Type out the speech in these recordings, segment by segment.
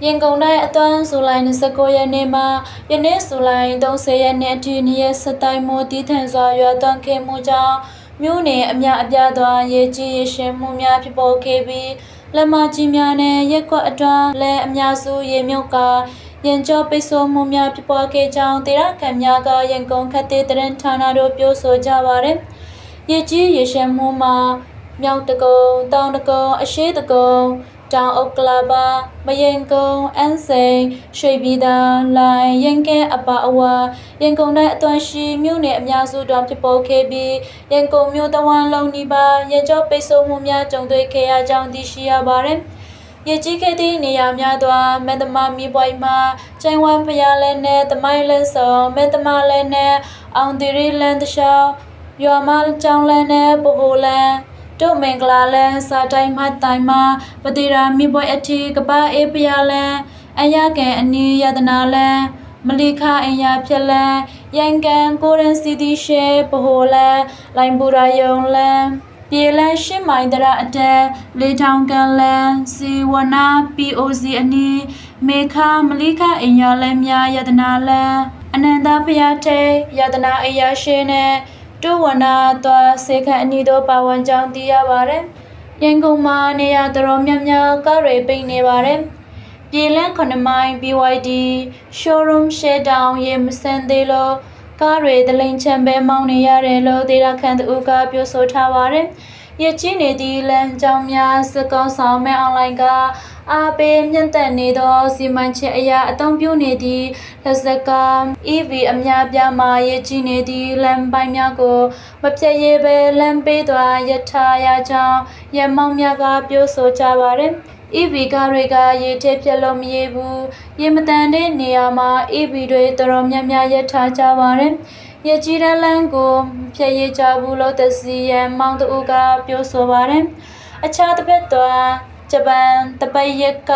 ရင်ကုန်တိုင်းအတွန်းဇူလိုင်29ရက်နေ့မှယနေ့ဇူလိုင်30ရက်နေ့အထိနေ့ရက်စတိုင်းမိုးတီးထန်စွာရွာသွန်းခဲ့မှုကြောင့်မြို့နယ်အများအပြားသောရေကြီးရေရှင်မှုများဖြစ်ပေါ်ခဲ့ပြီးလက်မကြီးများနဲ့ရက်ကွက်အတွန်းလည်းအများစုရေမြုပ်ကာရင်ကျော်ပိတ်ဆို့မှုများဖြစ်ပေါ်ခဲ့ကြောင်းဒေသခံများကရင်ကုန်ခတ်တဲ့တရင်ဌာနတို့ပြောဆိုကြပါရယ်ရေကြီးရေရှင်မှုမှာမြောက်တကုံတောင်တကုံအရှိတကုံတောင်အုတ်ကလာပါမရင်ကုန်းအန်းစိန်ရွှေပြည်သာလိုင်ရင်ကဲအပါအဝါရင်ကုန်တိုင်းအတွင်းရှိမြို့နယ်အများစုတွင်ဖြစ်ပေါ်ခဲ့ပြီးရင်ကုန်မြို့တဝမ်းလုံးနီးပါးရင်ကျော်ပိတ်ဆို့မှုများကြုံတွေ့ခဲ့ရကြောင်းသိရှိရပါတယ်။ရေကြီးခဲ့သည့်နေရာများတွင်မန္တမမီပွိုင်မှာကျိုင်းဝမ်ဖျားလဲနဲ့တမိုင်းလဲဆောင်မန္တမလဲနဲ့အောင်တီရီလန်တခြားရွာမကျောင်းလဲနဲ့ပဟိုလန်တို့မင်္ဂလာလန်စာတိုင်းမှတိုင်မှာပတိရာမိဘအထိကပအေးပရလန်အယကန်အနီယတနာလန်မလီခအင်ယာဖြက်လန်ရန်ကန်ကိုရန်စီတီရှေပဟိုလန်လိုင်ပူရာယုံလန်ပြေလန်ရှင်းမိုင်တရာအတဲလေးထောင်ကန်လန်စီဝနာ POC အနီမေခမလီခအင်ယာလန်မြယတနာလန်အနန္တဖျားထေယတနာအယာရှေနဲ့တူဝနာသွားစေခန့်အနီတို့ပါဝင်ကြောင်းသိရပါတယ်။ရန်ကုန်မှာနေရာတော်တော်များများကားတွေပိတ်နေပါတယ်။ပြည်လန်း9မိုင် BYD showroom share down ရေမစမ်းသေးလို့ကားတွေတလိန်ချံပဲမောင်းနေရတယ်လို့ဒေတာခန့်သူကပြောဆိုထားပါတယ်။ရကြီးနေသည့်လမ်းကြောင်းများစကောင်းဆောင်မဲ့အွန်လိုင်းကအားပေးမြင့်တက်နေသောစီမံချက်အရာအသုံးပြုနေသည့်လက်စက EV အများပြားမှာရကြီးနေသည့်လမ်းပိုင်းများကိုမပြတ်ရဲပဲလမ်းပေးသွားရထားရကြောင်းရမောင်များကပြောဆိုကြပါတယ်။ EV ကားတွေကရေထဲပြက်လို့မရဘူးရေမတန်တဲ့နေရာမှာ EV တွေတော်တော်များများရထားကြပါတယ်။ရကြီးတဲ့လမ်းကိုဖြတ်ရကြဘူးလို့တစီရမောင်တူကပြောဆိုပါတယ်။အခြားတစ်ဖက်တော့ဂျပန်တပိတ်ရက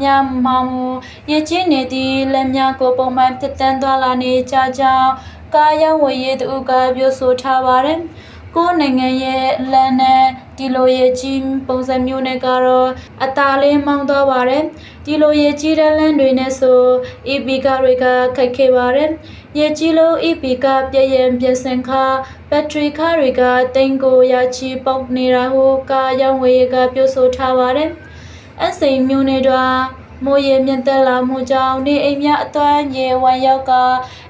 မြန်မာမူရကြီးနေသည့်လက်များကိုပုံမှန်ပြတ်တန်းသွားလာနေကြကြောင်းကာယဝေရတူကပြောဆိုထားပါတယ်။ကိုယ်နိုင်ငံရဲ့လမ်းနဲ့ဒီလိုရကြီးပုံစံမျိုးနဲ့ကတော့အသာလေးမောင်းသွားပါတယ်။ဒီလိုရကြီးတဲ့လမ်းတွေနဲ့ဆို EV ကားတွေကခက်ခဲပါတယ်။ရကြီးလို့ EV ကပြည့်ရင်ပြည့်စင်ခါဘက်ထရီကားတွေကတိန်ကိုရချီပေါက်နေတာဟုကာရောင်းဝယ်ကပြောဆိုထားပါတယ်။အစိမ်မျိုးနဲ့တော့မိုးရေမြင့်တက်လာမှုကြောင့်နေအိမ်များအသွမ်းရေဝမ်းရောက်က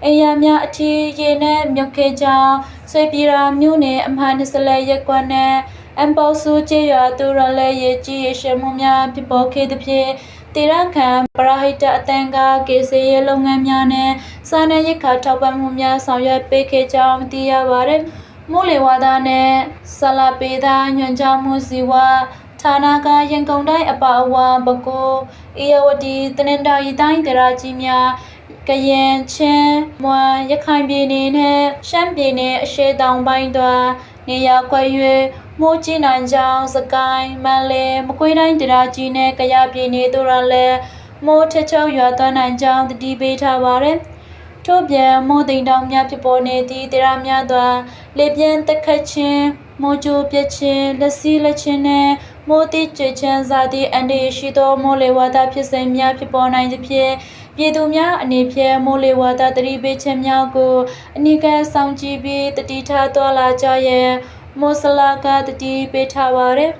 အိမ်ရများအထီးရေနဲ့မြုပ်ခဲ့ကြောင်းဆွေပြည်ရာမျိုးနဲ့အမှန်24ရက်ကွက်နဲ့အမ်ပေါစုကျေးရွာသူရလဲရေကြီးရေရှမှုများဖြစ်ပေါ်ခဲ့သဖြင့်တေရခံပရဟိတအတန်ကကေစီရလုပ်ငန်းများနဲ့စာနယ်ရိက္ခာထောက်ပံ့မှုများဆောင်ရွက်ပေးခဲ့ကြောင်းသိရပါတယ်။မိုးလေဝသနဲ့ဆလာပေသာညွှန်ကြားမှုစီဝါဌာနကရင်ကုန်တိုင်းအပါအဝင်ပဲခူးအေရဝတီတနင်္သာရီတိုင်းဒေသကြီးများကရင်ချင်းမွန်ရခိုင်ပြည်နယ်နဲ့ရှမ်းပြည်နယ်အရှေ့တောင်ပိုင်းတို့နေရာကွက်၍မိုးကြီးနိုင်ကြောင်းစကိုင်းမန္တလေးမကွေးတိုင်းဒေသကြီးနဲ့ကယားပြည်နယ်တို့လည်းမိုးထချုံရွာသွန်းနိုင်ကြောင်းတတိပေးထားပါတယ်။ထို့ပြန်မိုးတိမ်တောင်များဖြစ်ပေါ်နေသည့်ဒေသများတွင်လေပြင်းတက်ခတ်ခြင်းမိုးကြိုးပြက်ခြင်းလက်စီးလက်ချင်းနဲ့မိုးတိကျချင်းစသည့်အန္တရာယ်ရှိသောမိုးလေဝသဖြစ်စဉ်များဖြစ်ပေါ်နိုင်သဖြင့်ပြည်သူများအနေဖြင့်မိုးလေဝသသတိပေးချက်များကိုအနီးကပ်စောင့်ကြည့်ပြီးတတိထားသွားလာကြရန်မိုးစလာကတတိပေးထားပါရယ်